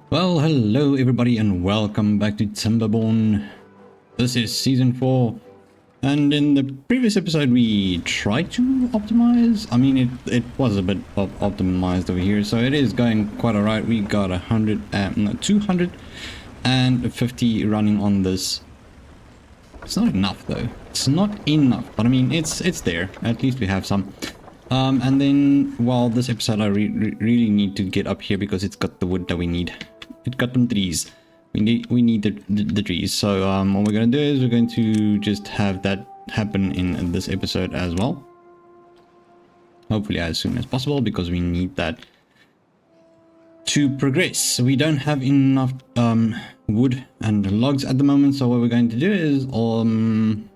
Well, hello everybody and welcome back to Timberborn. This is season 4, and in the previous episode we tried to optimize. I mean, it was a bit optimized over here, so it is going quite alright. We got 250 running on this. It's not enough though. It's not enough, but I mean, it's there. At least we have some. And then, well, this episode I really need to get up here because it's got the wood that we need. It got them trees. We need the trees. So what we're going to do is we're going to just have that happen in this episode as well. Hopefully as soon as possible, because we need that to progress. So we don't have enough wood and logs at the moment. So what we're going to do is, along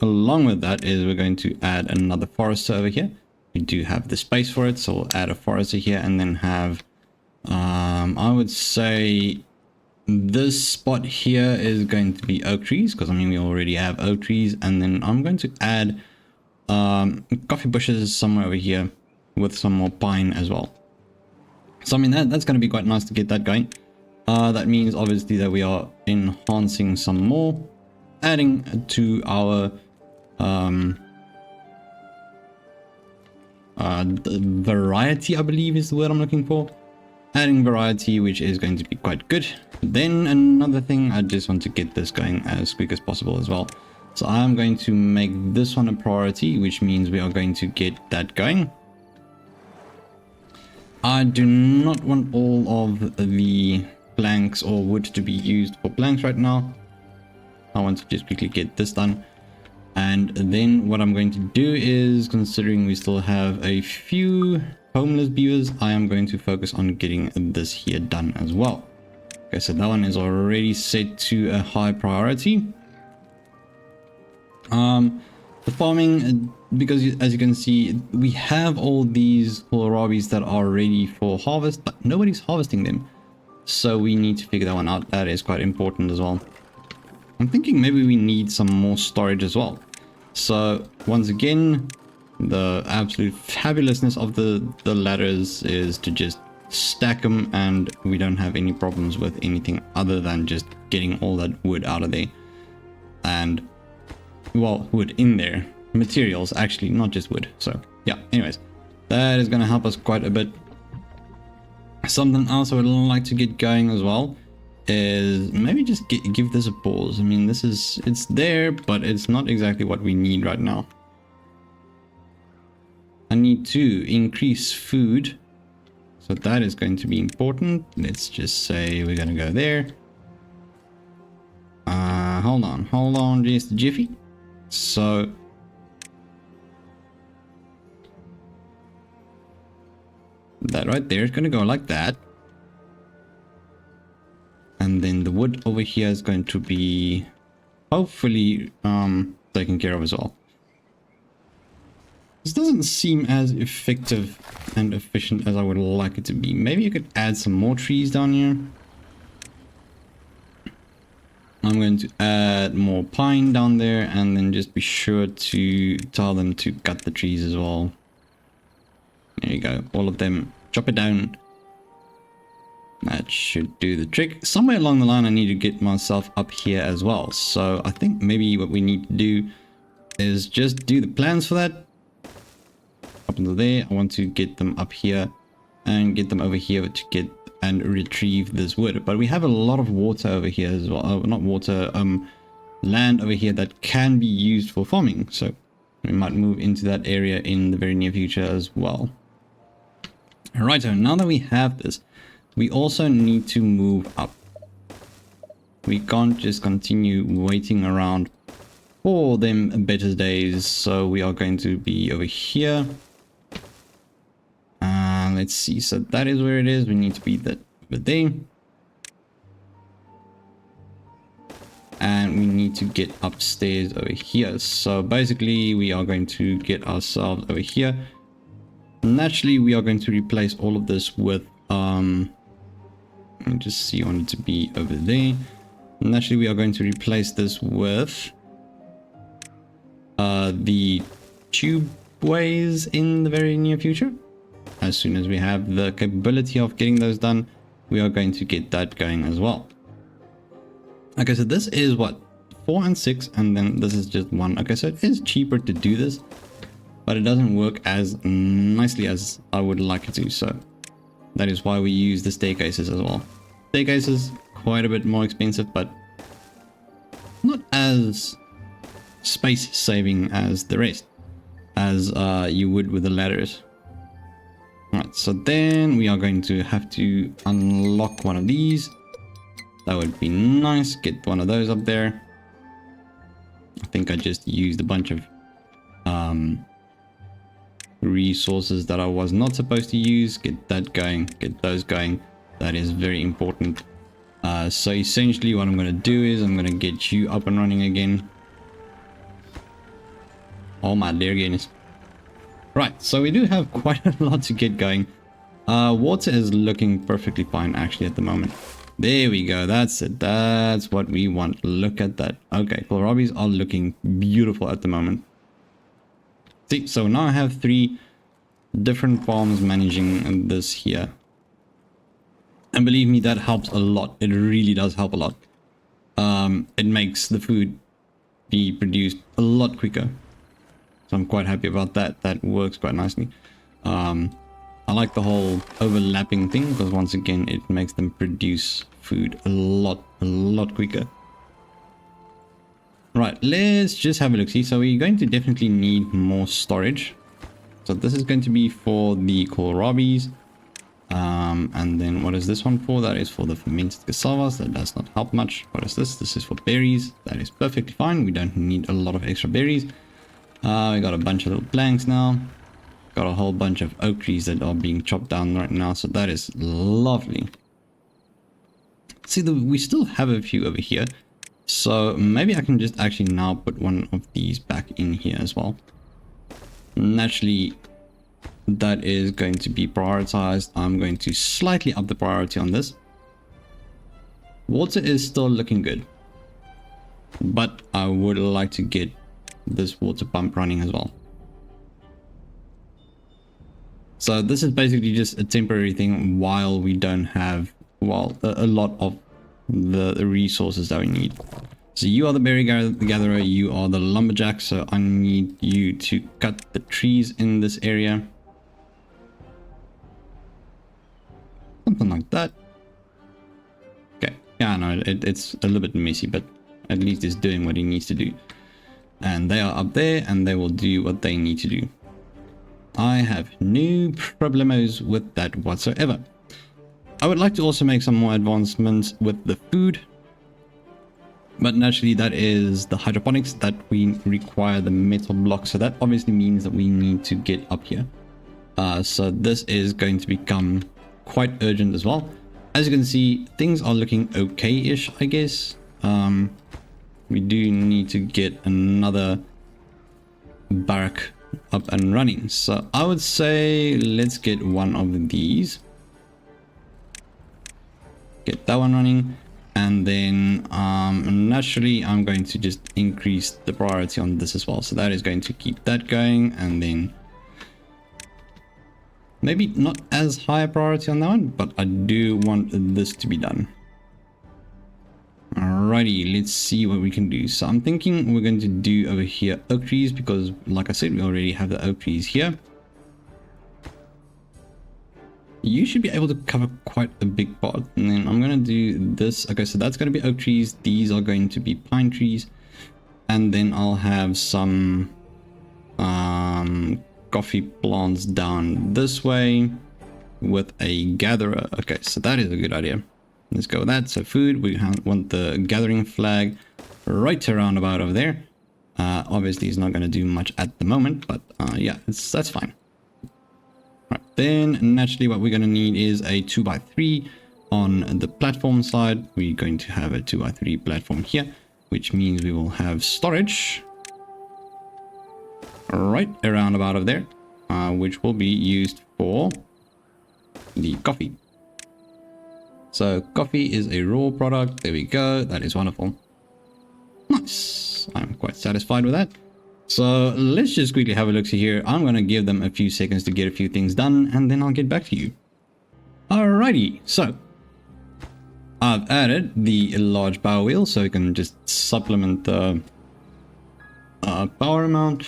with that, is we're going to add another forester over here. We do have the space for it, so we'll add a forester here and then have I would say this spot here is going to be oak trees, because I mean we already have oak trees, and then I'm going to add coffee bushes somewhere over here with some more pine as well. So I mean that's going to be quite nice to get that going. That means obviously that we are enhancing some more, adding to our variety, I believe is the word I'm looking for. Adding variety, which is going to be quite good. Then another thing, I just want to get this going as quick as possible as well. So I'm going to make this one a priority, which means we are going to get that going. I do not want all of the planks or wood to be used for planks right now. I want to just quickly get this done. And then what I'm going to do is, considering we still have a few homeless beavers, I am going to focus on getting this here done as well. Okay, so that one is already set to a high priority. The farming, because as you can see, we have all these kohlrabis that are ready for harvest, but nobody's harvesting them. So we need to figure that one out. That is quite important as well. I'm thinking maybe we need some more storage as well. So once again, the absolute fabulousness of the ladders is to just stack them, and we don't have any problems with anything other than just getting all that wood out of there. And, well, wood in there. Materials, actually, not just wood. So, yeah, anyways. That is going to help us quite a bit. Something else I would like to get going as well is maybe just give this a pause. I mean, it's there, but it's not exactly what we need right now. I need to increase food, so that is going to be important. Let's just say we're going to go there. Hold on just a jiffy. So that right there is going to go like that. And then the wood over here is going to be hopefully taken care of as well. This doesn't seem as effective and efficient as I would like it to be. Maybe you could add some more trees down here. I'm going to add more pine down there, and then just be sure to tell them to cut the trees as well. There you go, all of them. Chop it down. That should do the trick. Somewhere along the line I need to get myself up here as well. So I think maybe what we need to do is just do the plans for that. Up until there, I want to get them up here and get them over here to get and retrieve this wood. But we have a lot of water over here as well. Not water, land over here that can be used for farming. So we might move into that area in the very near future as well. Alright, so now that we have this, we also need to move up. We can't just continue waiting around for them better days. So we are going to be over here. Let's see. So that is where it is. We need to be that over there. And we need to get upstairs over here. So basically we are going to get ourselves over here. Naturally, we are going to replace all of this with let me just see, I want it to be over there. Naturally, we are going to replace this with the tube ways in the very near future. As soon as we have the capability of getting those done, we are going to get that going as well. Okay, so this is what, 4 and 6, and then this is just 1. Okay, so it is cheaper to do this, but it doesn't work as nicely as I would like it to. So that is why we use the staircases as well. Staircases quite a bit more expensive, but not as space saving as the rest, as you would with the ladders. Right, so then we are going to have to unlock one of these. That would be nice. Get one of those up there. I think I just used a bunch of resources that I was not supposed to use. Get that going. Get those going. That is very important. So essentially what I'm going to do is I'm going to get you up and running again. Oh my dear goodness. Right, so we do have quite a lot to get going. Water is looking perfectly fine actually at the moment. There we go, that's it. That's what we want. Look at that. Okay, kohlrabies are looking beautiful at the moment. See, so now I have 3 different farms managing this here. And believe me, that helps a lot. It really does help a lot. It makes the food be produced a lot quicker. So I'm quite happy about that. That works quite nicely. I like the whole overlapping thing because once again, it makes them produce food a lot quicker. Right, let's just have a look. See, so we're going to definitely need more storage. So this is going to be for the kohlrabies. And then what is this one for? That is for the fermented cassavas. That does not help much. What is this? This is for berries. That is perfectly fine. We don't need a lot of extra berries. We got a bunch of little planks now. Got a whole bunch of oak trees that are being chopped down right now. So that is lovely. See, we still have a few over here. So maybe I can just actually now put one of these back in here as well. Naturally, that is going to be prioritized. I'm going to slightly up the priority on this. Water is still looking good, but I would like to get this water pump running as well. So this is basically just a temporary thing while we don't have, well, a lot of the resources that we need. So you are the berry gatherer, you are the lumberjack, so I need you to cut the trees in this area. Something like that. Okay, yeah, no, it's a little bit messy, but at least it's doing what he needs to do. And they are up there, and they will do what they need to do. I have no problemos with that whatsoever. I would like to also make some more advancements with the food. But naturally, that is the hydroponics that we require the metal block. So that obviously means that we need to get up here. So this is going to become quite urgent as well. As you can see, things are looking okay-ish, I guess. We do need to get another barrack up and running. So I would say let's get one of these. Get that one running. And then naturally, I'm going to just increase the priority on this as well. So that is going to keep that going. And then maybe not as high a priority on that one, but I do want this to be done. Alrighty, let's see what we can do. So I'm thinking we're going to do over here oak trees because, like I said, we already have the oak trees here. You should be able to cover quite a big part. And then I'm going to do this. Okay, so that's going to be oak trees. These are going to be pine trees. And then I'll have some coffee plants down this way with a gatherer. Okay, so that is a good idea. Let's go with that. So food, we want the gathering flag right around about over there. Obviously, it's not going to do much at the moment, but yeah, that's fine. Right, then naturally what we're going to need is a 2x3 on the platform side. We're going to have a 2x3 platform here, which means we will have storage right around about over there, which will be used for the coffee. So coffee is a raw product. There we go. That is wonderful. Nice. I'm quite satisfied with that. So let's just quickly have a look here. I'm going to give them a few seconds to get a few things done, and then I'll get back to you. Alrighty. So I've added the large power wheel so we can just supplement the power amount,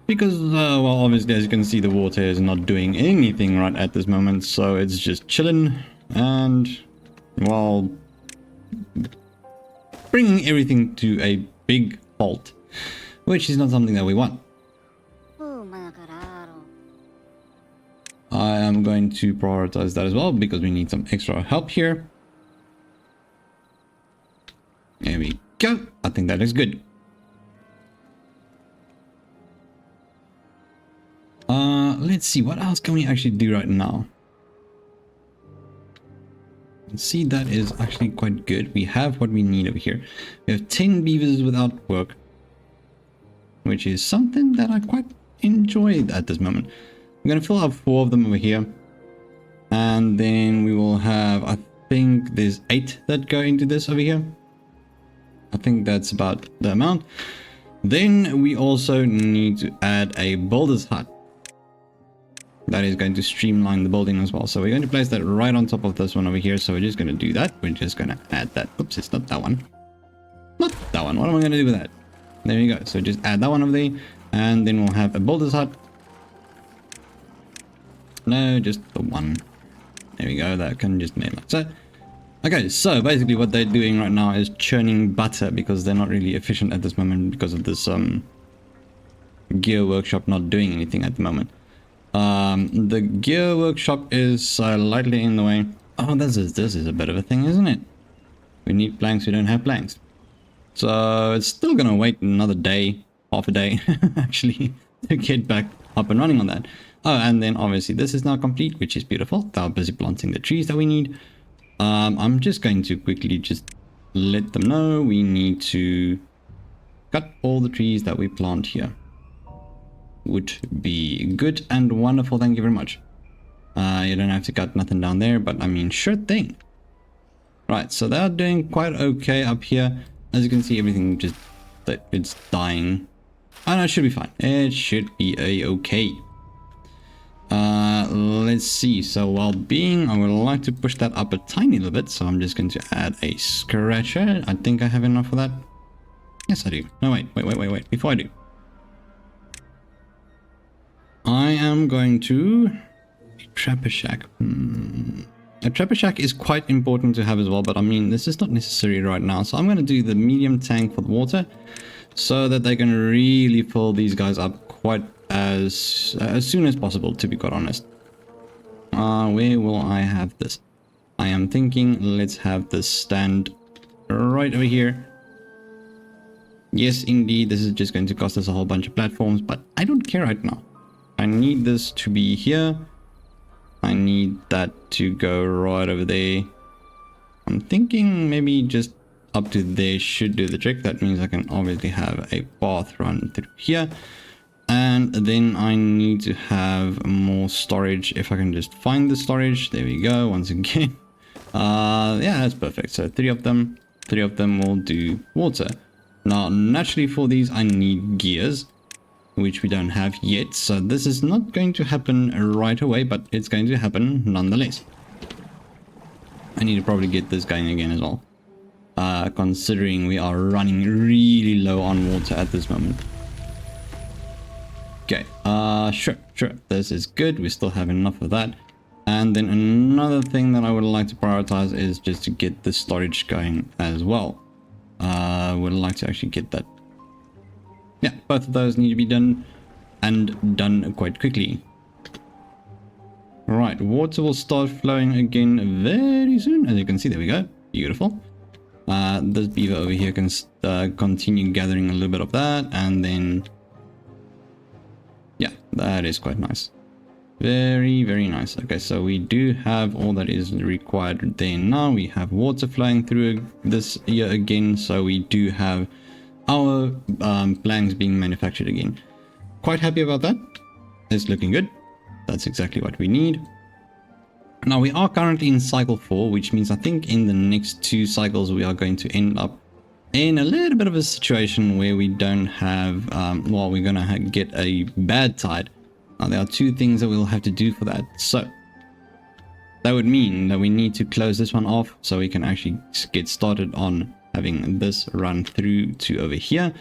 because well, obviously, as you can see, the water is not doing anything right at this moment, so it's just chilling and, well, bringing everything to a big halt, which is not something that we want. I am going to prioritize that as well because we need some extra help here. There we go. I think that is good. Let's see, what else can we actually do right now? See, that is actually quite good. We have what we need over here. We have 10 beavers without work, which is something that I quite enjoy at this moment. I'm going to fill up 4 of them over here, and then we will have, I think there's 8 that go into this over here. I think that's about the amount. Then we also need to add a builder's hut. That is going to streamline the building as well. So we're going to place that right on top of this one over here. So we're just going to do that. We're just going to add that. Oops, it's not that one. Not that one. What am I going to do with that? There you go. So just add that one over there. And then we'll have a builder's hut. No, just the one. There we go. That can just make like so. Okay, so basically what they're doing right now is churning butter because they're not really efficient at this moment because of this gear workshop not doing anything at the moment. The gear workshop is slightly in the way. Oh, this is a bit of a thing, isn't it? We need planks, we don't have planks. So it's still gonna wait another day, half a day, actually, to get back up and running on that. Oh, and then obviously this is now complete, which is beautiful. They're busy planting the trees that we need. I'm just going to quickly just let them know we need to cut all the trees that we plant here. Would be good and wonderful. Thank you very much. You don't have to cut nothing down there, but I mean, sure thing. Right, so they're doing quite okay up here. As you can see, everything just, it's dying. Oh no, it should be fine. It should be okay. Let's see. So well-being, I would like to push that up a tiny little bit. So I'm just going to add a scratcher. I think I have enough for that. Yes, I do. No, wait. Before I do, I am going to a trapper shack. A trapper shack is quite important to have as well, but I mean, this is not necessary right now. So I'm going to do the medium tank for the water so that they can really fill these guys up quite as soon as possible, to be quite honest. Where will I have this? I am thinking let's have this stand right over here. Yes, indeed, this is just going to cost us a whole bunch of platforms, but I don't care right now. I need this to be here. I need that to go right over there. I'm thinking maybe just up to there should do the trick. That means I can obviously have a path run through here. And then I need to have more storage. If I can just find the storage. There we go. Once again. Yeah, that's perfect. So 3 of them. 3 of them will do water. Now, naturally for these, I need gears, which we don't have yet. So this is not going to happen right away, but it's going to happen nonetheless. I need to probably get this going again as well. Considering we are running really low on water at this moment. Okay, sure. This is good. We still have enough of that. And then another thing that I would like to prioritize is just to get the storage going as well. Would like to actually get that. Yeah, both of those need to be done and done quite quickly. Right, water will start flowing again very soon. As you can see, there we go. Beautiful. This beaver over here can continue gathering a little bit of that, and then yeah, that is quite nice. Very nice. Okay, so we do have all that is required there now. We have water flowing through this here again, so we do have our planks being manufactured again. Quite happy about that. It's looking good. That's exactly what we need. Now we are currently in cycle 4, which means I think in the next 2 cycles we are going to end up in a little bit of a situation where we don't have, well, we're going to get a bad tide. Now there are 2 things that we'll have to do for that. So that would mean that we need to close this one off so we can actually get started on having this run through to over here.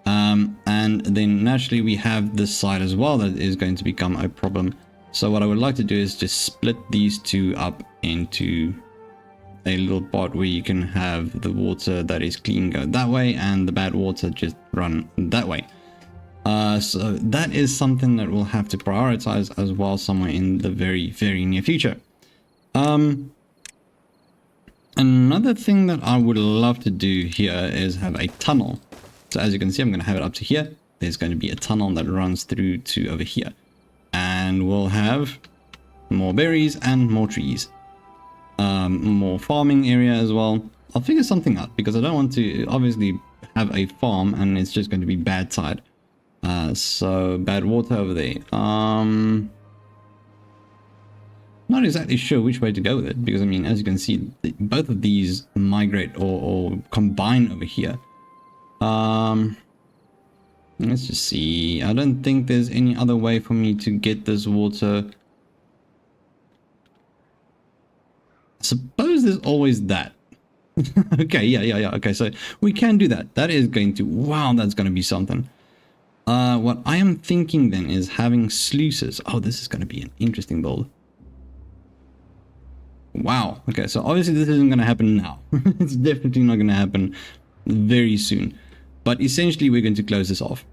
And then naturally we have this side as well that is going to become a problem. So what I would like to do is just split these two up into a little part where you can have the water that is clean go that way and the bad water just run that way. So that is something that we'll have to prioritize as well somewhere in the very near future. Another thing that I would love to do here is have a tunnel. So as you can see, I'm going to have it up to here. There's going to be a tunnel that runs through to over here. And we'll have more berries and more trees. More farming area as well. I'll figure something out because I don't want to obviously have a farm and it's just going to be bad tide. So bad water over there. Not exactly sure which way to go with it because I mean, as you can see, both of these migrate or combine over here. Let's just see. I don't think there's any other way for me to get this water. I suppose there's always that. Okay, yeah. Okay, so we can do that. That is going to, wow, that's going to be something. What I am thinking then is having sluices. Oh, this is going to be an interesting build. Wow. Okay, so obviously this isn't going to happen now. It's definitely not going to happen very soon. But essentially we're going to close this off.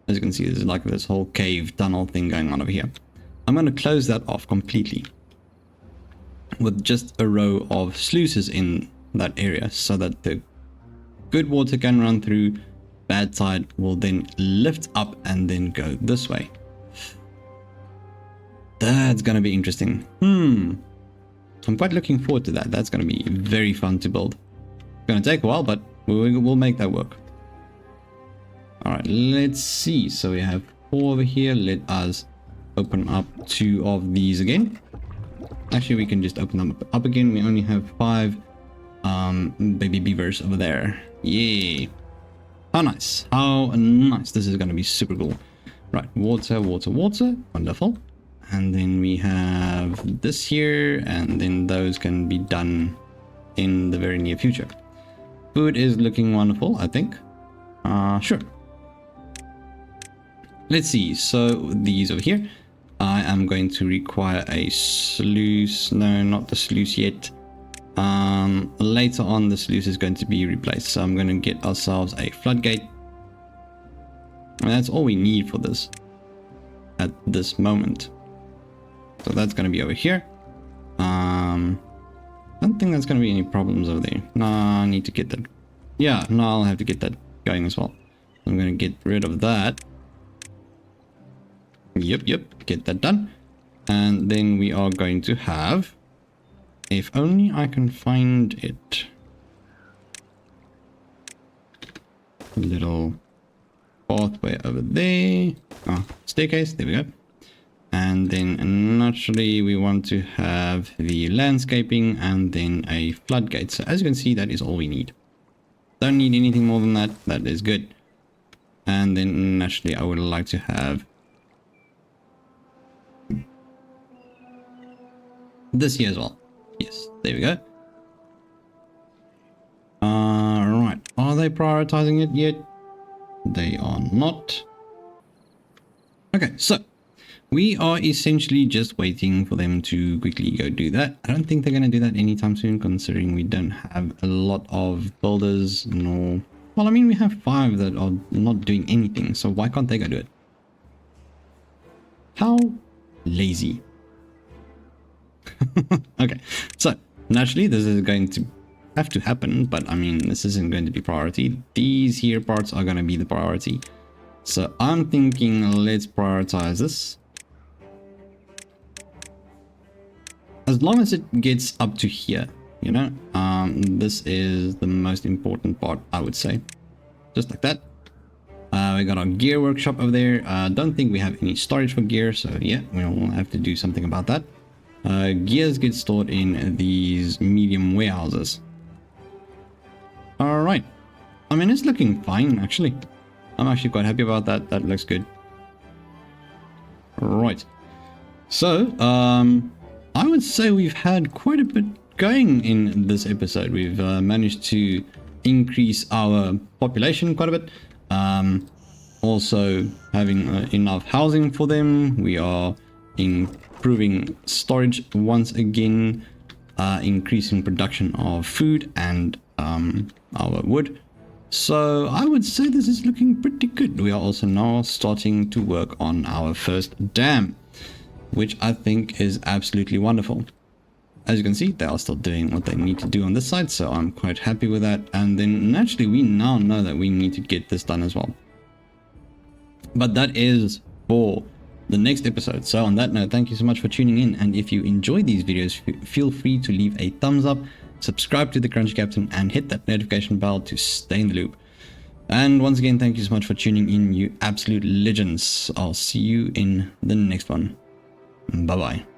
As you can see, there's like this whole cave tunnel thing going on over here. I'm going to close that off completely with just a row of sluices in that area so that the good water can run through. Bad tide will then lift up and then go this way. That's going to be interesting. I'm quite looking forward to that. That's going to be very fun to build. It's going to take a while, but we'll make that work. Alright, let's see. So we have 4 over here. Let us open up 2 of these again. Actually, we can just open them up again. We only have 5 baby beavers over there. Yay. How nice. How nice. This is going to be super cool. Right, water. Wonderful. And then we have this here, and then those can be done in the very near future. Food is looking wonderful, I think. Sure. Let's see. So these over here, I am going to require a sluice. No, not the sluice yet. Later on, the sluice is going to be replaced. So I'm going to get ourselves a floodgate. And that's all we need for this at this moment. So that's going to be over here. I don't think there's going to be any problems over there. No, I need to get that. Yeah, no, I'll have to get that going as well. I'm going to get rid of that. Yep, get that done. And then we are going to have, if only I can find it, a little pathway over there. Oh, staircase, there we go. And then naturally we want to have the landscaping and then a floodgate. So as you can see, that is all we need. Don't need anything more than that. That is good. And then naturally I would like to have this here as well. Yes, there we go. Right. Are they prioritizing it yet? They are not. Okay, so we are essentially just waiting for them to quickly go do that. I don't think they're going to do that anytime soon, considering we don't have a lot of builders, nor... Well, I mean, we have 5 that are not doing anything, so why can't they go do it? How lazy. Okay, so naturally this is going to have to happen, but I mean, this isn't going to be priority. These here parts are going to be the priority. So I'm thinking let's prioritize this. As long as it gets up to here, you know, this is the most important part, I would say. Just like that. We got our gear workshop over there. Don't think we have any storage for gear, so yeah, we'll have to do something about that. Gears get stored in these medium warehouses. Alright. I mean, it's looking fine, actually. I'm actually quite happy about that. That looks good. Right. So, I would say we've had quite a bit going in this episode. We've managed to increase our population quite a bit. Also having enough housing for them. We are improving storage once again, increasing production of food and our wood. So I would say this is looking pretty good. We are also now starting to work on our first dam, which I think is absolutely wonderful. As you can see, they are still doing what they need to do on this side, so I'm quite happy with that. And then naturally, we now know that we need to get this done as well. But that is for the next episode. So on that note, thank you so much for tuning in. And if you enjoy these videos, feel free to leave a thumbs up, subscribe to the Crunchy Captain, and hit that notification bell to stay in the loop. And once again, thank you so much for tuning in, you absolute legends. I'll see you in the next one. Bye-bye.